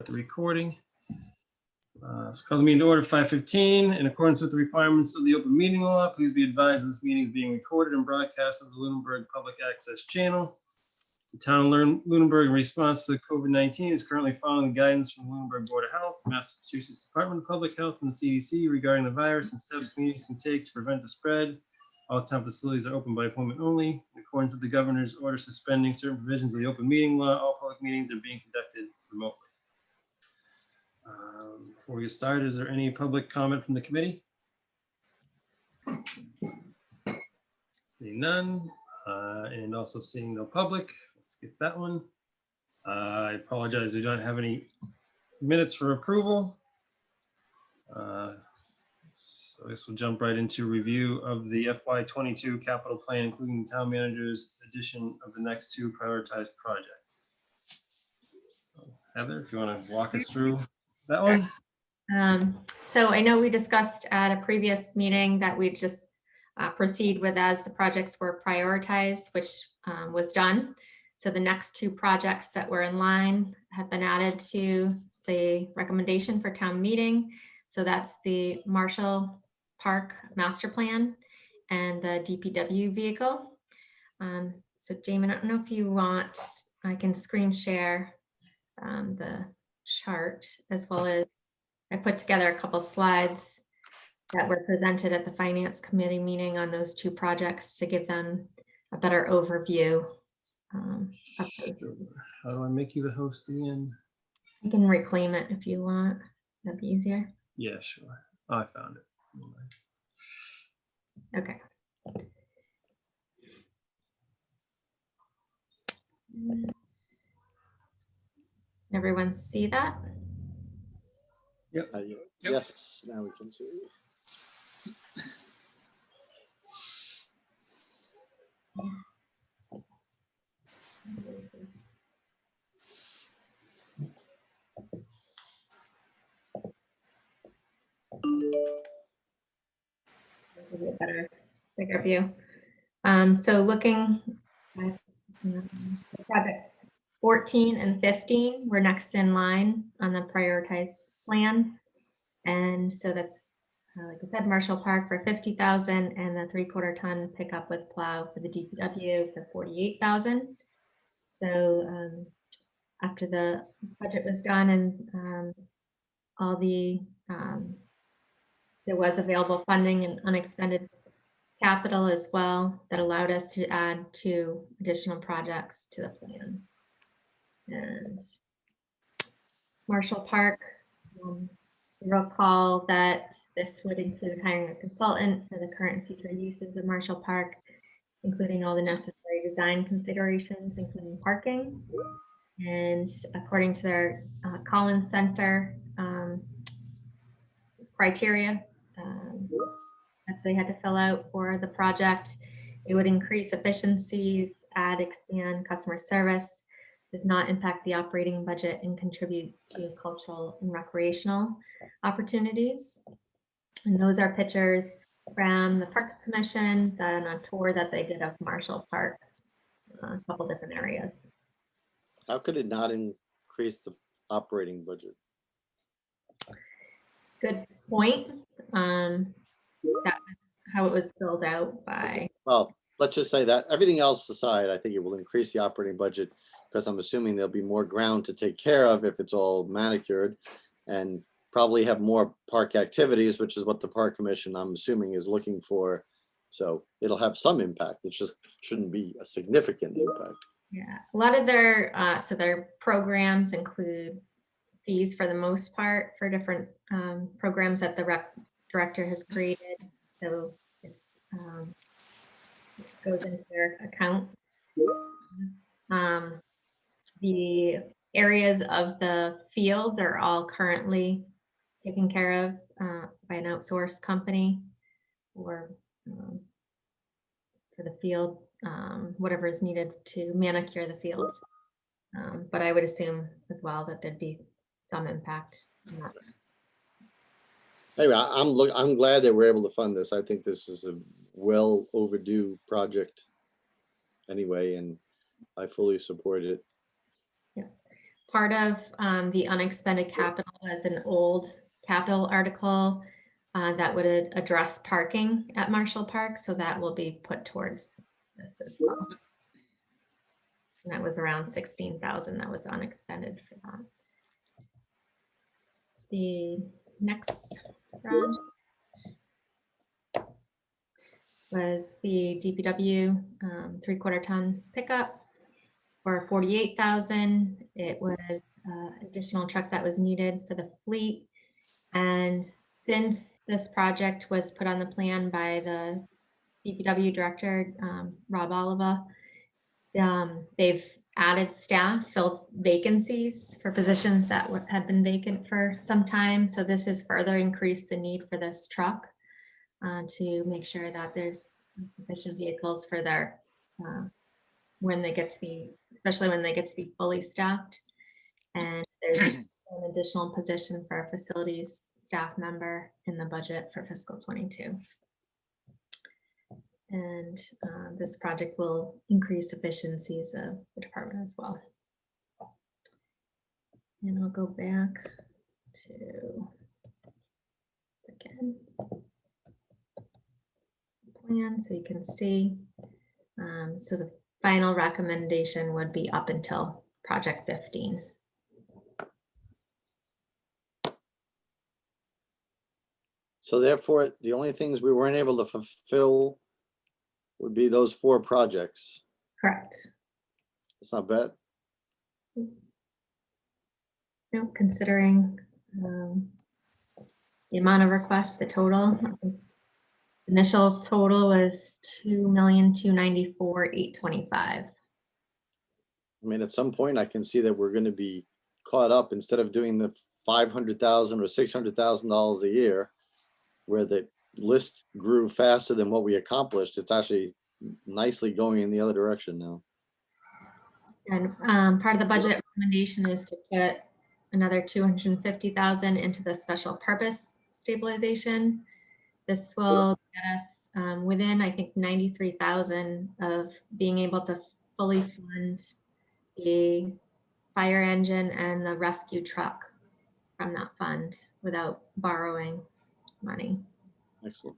The recording. Let's call the meeting to order 5:15. In accordance with the requirements of the open meeting law, please be advised this meeting is being recorded and broadcast on the Lunenburg Public Access Channel. The town of Lunenburg, in response to COVID-19, is currently following the guidance from the Lunenburg Board of Health, Massachusetts Department of Public Health, and the CDC regarding the virus and steps communities can take to prevent the spread. All town facilities are open by appointment only. In accordance with the governor's order suspending certain provisions of the open meeting law, all public meetings are being conducted remotely. Before we get started, is there any public comment from the committee? Seeing none, and also seeing no public, let's skip that one. I apologize, we don't have any minutes for approval. So I guess we'll jump right into review of the FY22 capital plan, including the town manager's addition of the next two prioritized projects. So Heather, if you want to walk us through that one. So I know we discussed at a previous meeting that we'd just proceed with as the projects were prioritized, which was done. So the next two projects that were in line have been added to the recommendation for town meeting. So that's the Marshall Park Master Plan and the DPW vehicle. So Damon, I don't know if you want, I can screen share the chart, as well as I put together a couple slides that were presented at the Finance Committee meeting on those two projects to give them a better overview. Sure. How do I make you the host again? You can reclaim it if you want. That'd be easier. Yeah, sure. Oh, I found it. Okay. Everyone see that? Yep. Yes, now we can see. Give you a better, bigger view. So looking at the projects 14 and 15 were next in line on the prioritized plan. And so that's, like I said, Marshall Park for 50,000 and the 3/4 ton pickup with plow for the DPW for 48,000. So after the budget was done and all the, there was available funding and unexpended capital as well that allowed us to add 2 additional projects to the plan. And Marshall Park, recall that this would include hiring a consultant for the current and future uses of Marshall Park, including all the necessary design considerations, including parking. And according to their Collins Center criteria that they had to fill out for the project, it would increase efficiencies, expand customer service, does not impact the operating budget, and contributes to cultural and recreational opportunities. And those are pictures from the Parks Commission, then a tour that they did of Marshall Park, a couple different areas. How could it not increase the operating budget? Good point. That was how it was filled out by. Well, let's just say that everything else aside, I think it will increase the operating budget because I'm assuming there'll be more ground to take care of if it's all manicured, and probably have more park activities, which is what the Park Commission, I'm assuming, is looking for. So it'll have some impact. It just shouldn't be a significant impact. Yeah, a lot of their so their programs include fees for the most part for different programs that the rec director has created. So it's it goes into their account. The areas of the fields are all currently taken care of by an outsourced company, or for the field, whatever is needed to manicure the fields. But I would assume as well that there'd be some impact on that. Anyway, I'm glad that we're able to fund this. I think this is a well overdue project anyway, and I fully support it. part of the unexpended capital as an old capital article that would address parking at Marshall Park. So that will be put towards this as well. And that was around 16,000 that was unexpended for that. The next project was the DPW 3/4 ton pickup for 48,000. It was additional truck that was needed for the fleet. And since this project was put on the plan by the DPW director, Rob Oliva, they've added staff, filled vacancies for positions that had been vacant for some time. So this has further increased the need for this truck to make sure that there's sufficient vehicles for their when they get to be, especially when they get to be fully staffed. And there's an additional position for a facilities staff member in the budget for fiscal 22. And this project will increase efficiencies of the department as well. And I'll go back to again plan so you can see. So the final recommendation would be up until project 15. So therefore, the only things we weren't able to fulfill would be those 4 projects. Correct. It's not bad. No, considering the amount of requests, the total initial total was 2,294,825. I mean, at some point I can see that we're going to be caught up instead of doing the $500,000 or $600,000 a year, where the list grew faster than what we accomplished. It's actually nicely going in the other direction now. And part of the budget recommendation is to put another 250,000 into the special purpose stabilization. This will get us within, I think, 93,000 of being able to fully fund the fire engine and the rescue truck from that fund without borrowing money. Excellent.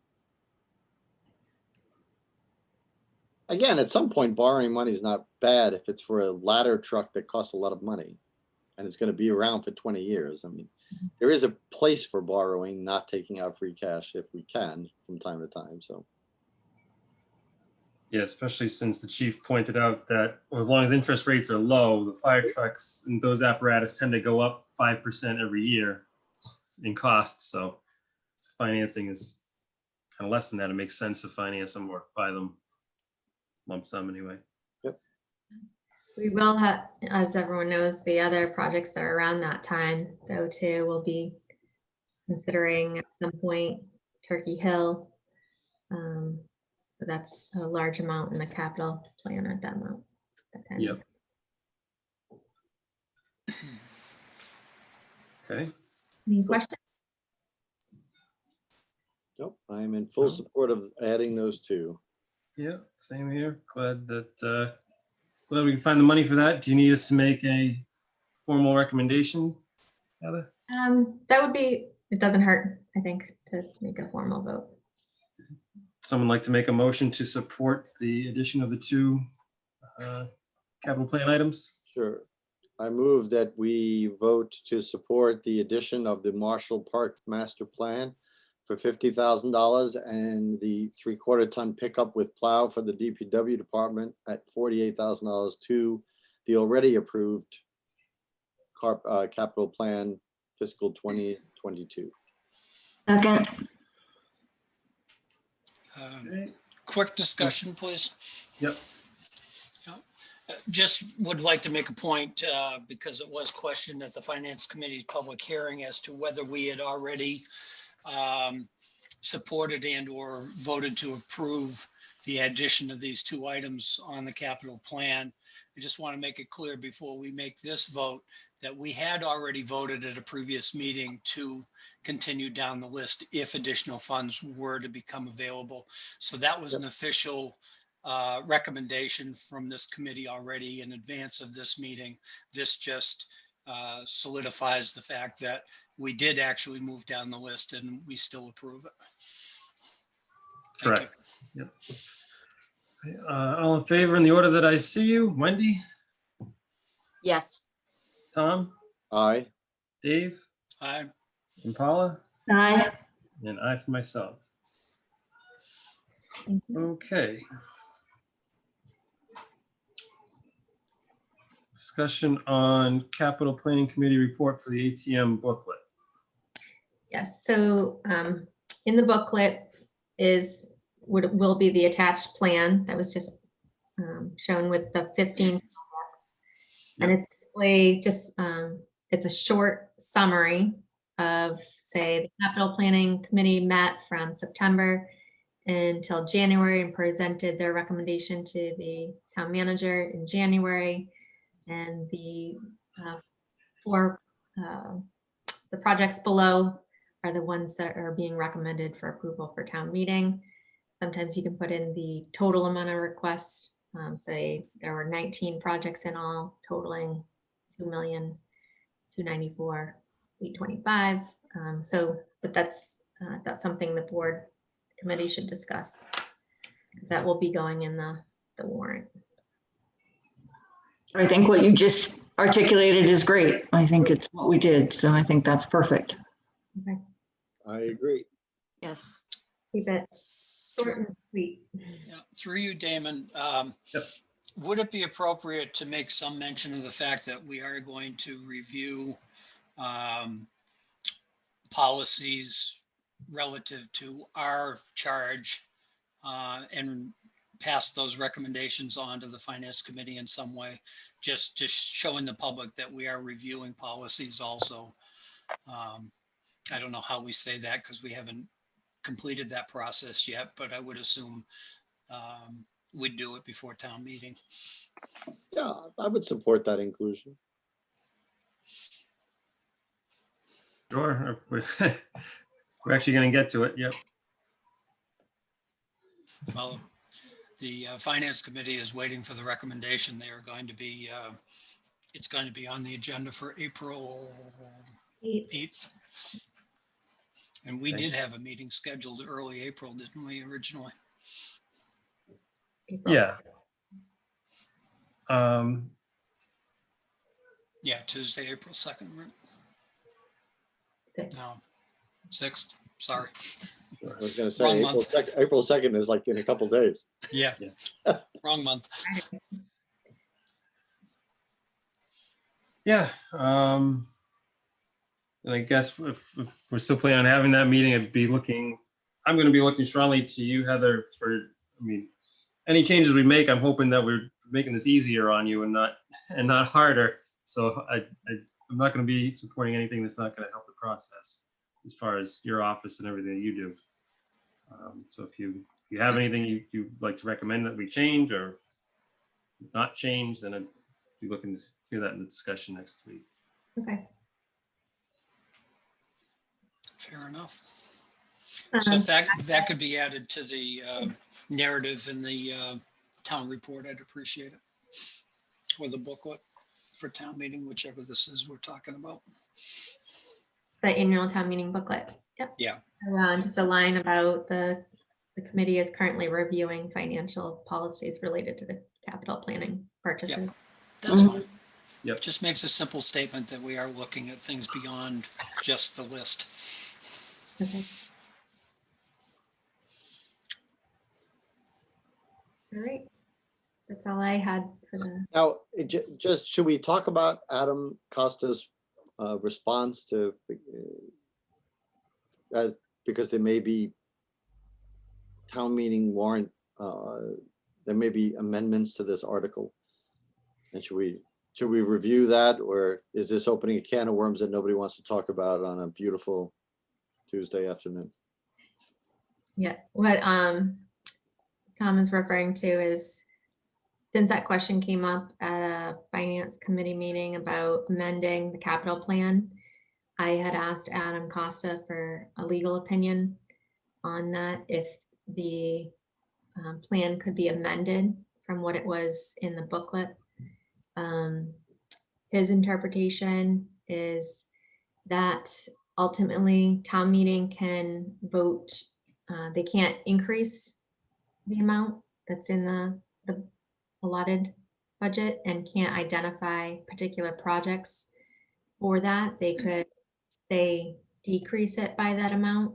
Again, at some point, borrowing money is not bad if it's for a ladder truck that costs a lot of money and it's going to be around for 20 years. I mean, there is a place for borrowing, not taking out free cash if we can from time to time. So, Yeah, especially since the chief pointed out that as long as interest rates are low, the fire trucks and those apparatus tend to go up 5% every year in cost. So financing is kind of less than that. It makes sense to finance them or buy them lump sum anyway. We will have, as everyone knows, the other projects that are around that time, though, too, will be considering at some point Turkey Hill. So that's a large amount in the capital plan at that amount. That time. Yep. Okay. Any questions? nope, I'm in full support of adding those 2. Yeah, same here. Glad we can find the money for that. Do you need us to make a formal recommendation, Heather? That would be, it doesn't hurt, I think, to make a formal vote. Someone like to make a motion to support the addition of the 2 capital plan items? Sure. I move that we vote to support the addition of the Marshall Park Master Plan for $50,000 and the 3/4 ton pickup with plow for the DPW department at $48,000 to the already approved capital plan fiscal 2022. Second. Okay. Quick discussion, please. Yep. Just would like to make a point because it was questioned at the Finance Committee's public hearing as to whether we had already supported and or voted to approve the addition of these 2 items on the capital plan. I just want to make it clear before we make this vote that we had already voted at a previous meeting to continue down the list if additional funds were to become available. So that was an official recommendation from this committee already in advance of this meeting. This just solidifies the fact that we did actually move down the list and we still approve it. Thank you. Correct. Yep. All in favor in the order that I see you? Wendy, Yes. Tom, Aye. Dave, Aye. and Paula, Aye. and I for myself. Thank you. Okay. Discussion on capital planning committee report for the ATM booklet. Yes, so in the booklet will be the attached plan that was just shown with the 15 projects. And it's basically just, it's a short summary of, say, the capital planning committee met from September until January and presented their recommendation to the town manager in January. And the the projects below are the ones that are being recommended for approval for town meeting. Sometimes you can put in the total amount of requests. Say there were 19 projects in all, totaling $2,294,825. But that's something the board committee should discuss, because that will be going in the warrant. I think what you just articulated is great. I think it's what we did, so I think that's perfect. Okay, I agree. Yes. keep it short and sweet. Yeah, through you, Damon. Yep. Would it be appropriate to make some mention of the fact that we are going to review policies relative to our charge and pass those recommendations on to the finance committee in some way, just showing the public that we are reviewing policies also. I don't know how we say that because we haven't completed that process yet, but I would assume we'd do it before town meeting. Yeah, I would support that inclusion. Sure. We're actually going to get to it. Yep. Well, the finance committee is waiting for the recommendation. They are going to be, it's going to be on the agenda for April 8th. And we Okay. did have a meeting scheduled early April, didn't we, originally? Yeah. Yeah, Tuesday, April 2nd, right? 6. No, 6th, sorry. I was gonna Wrong say month. April 2nd is like in a couple days. Yeah, Yeah. wrong month. Yeah. And I guess if we're still planning on having that meeting, I'm going to be looking strongly to you, Heather, any changes we make, I'm hoping that we're making this easier on you and not harder. So I'm not going to be supporting anything that's not going to help the process as far as your office and everything that you do. So if you have anything you'd like to recommend that we change or not change, then I'd be looking to hear that in the discussion next week. Okay. Fair enough. So Um, if that could be added to the narrative in the town report, I'd appreciate it. Or the booklet for town meeting, whichever this is we're talking about. The annual town meeting booklet. Yep. Yeah. Just a line about the committee is currently reviewing financial policies related to the capital planning purchases. That's Mhm. fine. Yep. Just makes a simple statement that we are looking at things beyond just the list. Okay. All right. That's all I had for the, Now, just, should we talk about Adam Costa's response to, because there may be town meeting warrant, there may be amendments to this article. And should we review that, or is this opening a can of worms that nobody wants to talk about on a beautiful Tuesday afternoon? yeah, what Tom is referring to is, since that question came up at a finance committee meeting about amending the capital plan, I had asked Adam Costa for a legal opinion on that, if the plan could be amended from what it was in the booklet. his interpretation is that ultimately town meeting can vote, they can't increase the amount that's in the allotted budget and can't identify particular projects for that. They could say decrease it by that amount.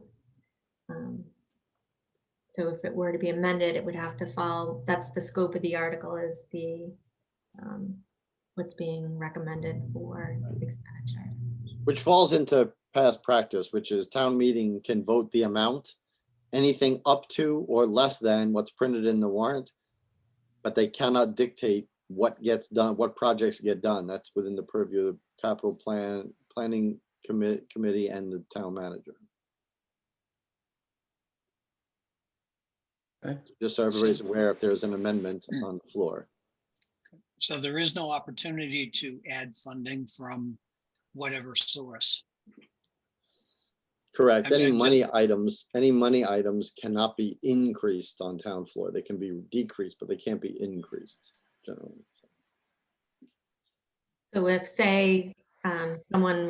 So if it were to be amended, it would have to fall, that's the scope of the article, is the what's being recommended for expenditure. Which falls into past practice, which is town meeting can vote the amount, anything up to or less than what's printed in the warrant, but they cannot dictate what gets done, what projects get done. That's within the purview of the capital planning committee and the town manager. Okay. Just so everybody's aware if there's an amendment on the floor. So there is no opportunity to add funding from whatever source. Correct. I mean, Any money items cannot be increased on town floor. They can be decreased, but they can't be increased generally. So if, say, someone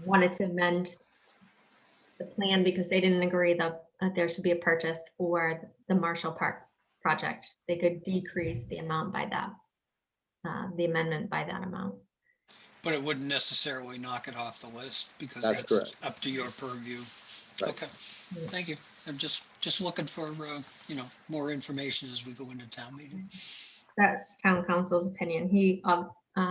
wanted to amend the plan because they didn't agree that there should be a purchase for the Marshall Park project, they could decrease the amount by that, the amendment by that amount. But it wouldn't necessarily knock it off the list because That's that's correct. up to your purview. Right. Okay, thank you. I'm just looking for, more information as we go into town meeting. That's town council's opinion. He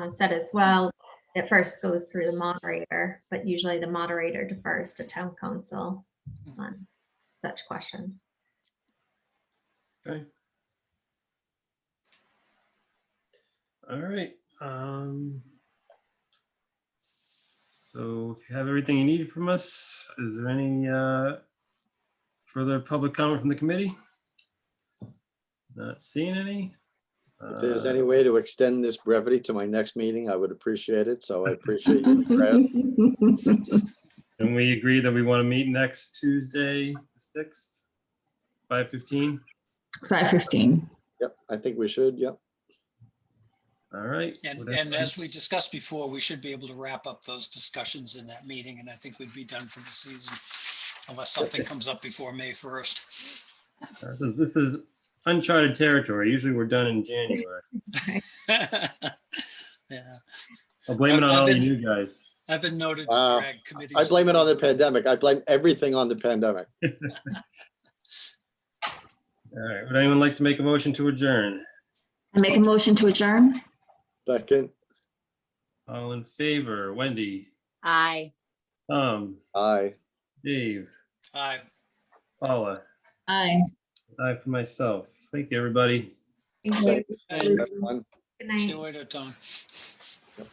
said as well, it first goes through the moderator, but usually the moderator defers to town council on such questions. Okay. All right. So if you have everything you need from us, is there any further public comment from the committee? Not seeing any. If there's any way to extend this brevity to my next meeting, I would appreciate it. So I appreciate you. And we agree that we want to meet next Tuesday, the 6th, 5:15. 5:15. Yep, I think we should. Yep. All right. And as we discussed before, we should be able to wrap up those discussions in that meeting, and I think we'd be done for the season unless something comes up before May 1st. This is uncharted territory. Usually we're done in January. Yeah, I'll blame it on all you new guys. I've been noted to Wow. drag committees. I blame it on the pandemic. I blame everything on the pandemic. All right. Would anyone like to make a motion to adjourn? I make a motion to adjourn. Second, All in favor? Wendy, Aye. Tom, aye. Dave, Aye. Paula, Aye. I for myself. Thank you, everybody. Thank you. Everyone. Good See night. you later, Tom. Yep.